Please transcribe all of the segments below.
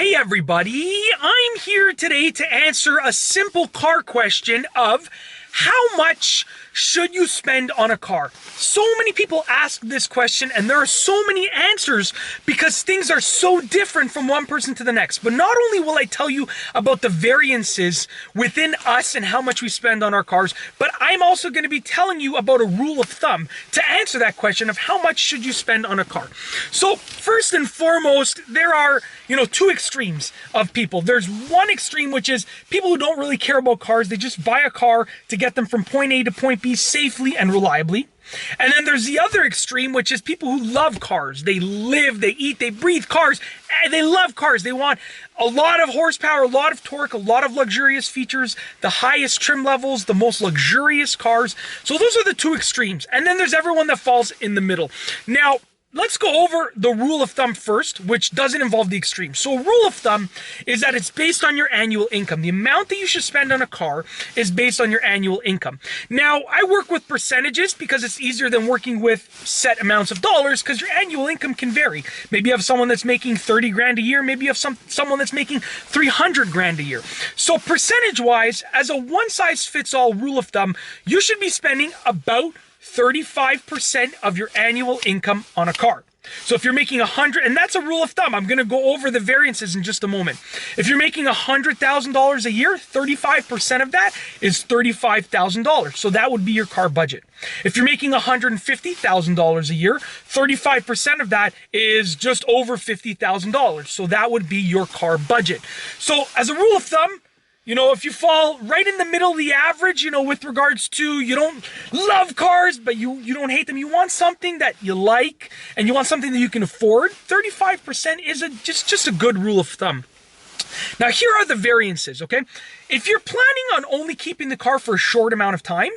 Hey everybody, I'm here today to answer a simple car question of how much should you spend on a car? So many people ask this question and there are so many answers because things are so different from one person to the next. But not only will I tell you about the variances within us and how much we spend on our cars, but I'm also going to be telling you about a rule of thumb to answer that question of how much should you spend on a car. So first and foremost, there are, two extremes of people. There's one extreme, which is people who don't really care about cars. They just buy a car to get them from point A to point B safely and reliably. And then there's the other extreme, which is people who love cars. They live, they eat, they breathe cars, and they love cars. They want a lot of horsepower, a lot of torque, a lot of luxurious features, the highest trim levels, the most luxurious cars. So those are the two extremes. And then there's everyone that falls in the middle. Now, let's go over the rule of thumb first, which doesn't involve the extremes. So a rule of thumb is that it's based on your annual income. The amount that you should spend on a car is based on your annual income. Now, I work with percentages because it's easier than working with set amounts of dollars because your annual income can vary. Maybe you have someone that's making 30 grand a year. Maybe you have someone that's making 300 grand a year. So percentage-wise, as a one-size-fits-all rule of thumb, you should be spending about 35% of your annual income on a car. So if you're making 100, and that's a rule of thumb, I'm going to go over the variances in just a moment. If you're making $100,000 a year, 35% of that is $35,000. So that would be your car budget. If you're making $150,000 a year, 35% of that is just over $50,000. So that would be your car budget. So as a rule of thumb, if you fall right in the middle of the average, with regards to you don't love cars, but you don't hate them, you want something that you like, and you want something that you can afford, 35% is just a good rule of thumb. Now, here are the variances, okay? If you're planning on only keeping the car for a short amount of time,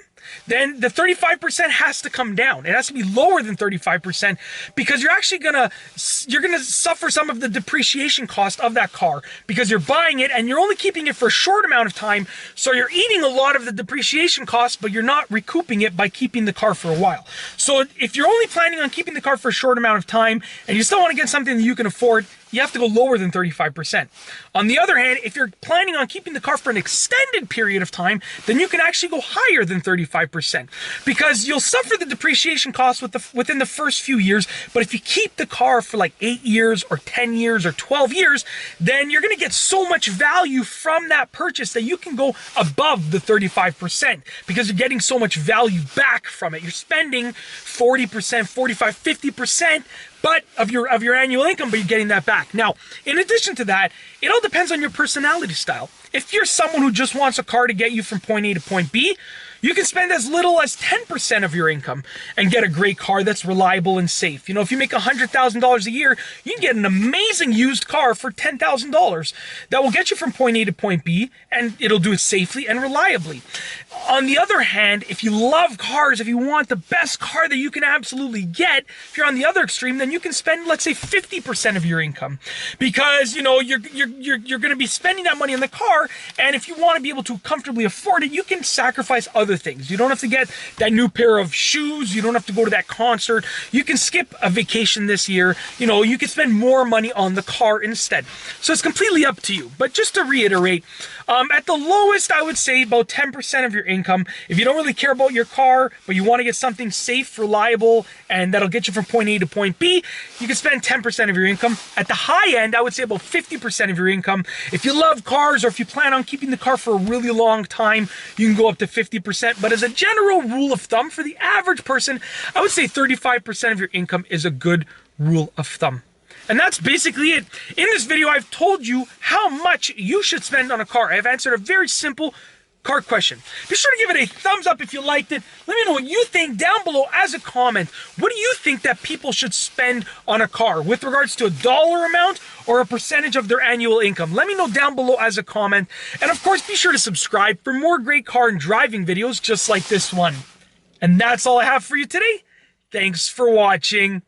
then the 35% has to come down. It has to be lower than 35% because you're actually gonna suffer some of the depreciation cost of that car because you're buying it and you're only keeping it for a short amount of time. So you're eating a lot of the depreciation costs, but you're not recouping it by keeping the car for a while. So if you're only planning on keeping the car for a short amount of time and you still want to get something that you can afford, you have to go lower than 35%. On the other hand, if you're planning on keeping the car for an extended period of time, then you can actually go higher than 35% because you'll suffer the depreciation costs within the first few years. But if you keep the car for like 8 years or 10 years or 12 years, then you're going to get so much value from that purchase that you can go above the 35% because you're getting so much value back from it. You're spending 40%, 45, 50%. But of your annual income, but you're getting that back. Now, in addition to that, it all depends on your personality style. If you're someone who just wants a car to get you from point A to point B, you can spend as little as 10% of your income and get a great car that's reliable and safe. If you make $100,000 a year, you can get an amazing used car for $10,000 that will get you from point A to point B, and it'll do it safely and reliably. On the other hand, if you love cars, if you want the best car that you can absolutely get, if you're on the other extreme, then you can spend, let's say, 50% of your income because, you're going to be spending that money on the car, and if you want to be able to comfortably afford it, you can sacrifice other things. You don't have to get that new pair of shoes. You don't have to go to that concert. You can skip a vacation this year. You can spend more money on the car instead. So it's completely up to you. But just to reiterate, at the lowest, I would say about 10% of your income. If you don't really care about your car, but you want to get something safe, reliable, and that'll get you from point A to point B, you can spend 10% of your income. At the high end, I would say about 50% of your income. If you love cars or if you plan on keeping the car for a really long time, you can go up to 50%. But as a general rule of thumb, for the average person, I would say 35% of your income is a good rule of thumb. And that's basically it. In this video, I've told you how much you should spend on a car. I've answered a very simple car question. Be sure to give it a thumbs up if you liked it. Let me know what you think down below as a comment. What do you think that people should spend on a car with regards to a dollar amount or a percentage of their annual income? Let me know down below as a comment. And of course, be sure to subscribe for more great car and driving videos just like this one. And that's all I have for you today. Thanks for watching.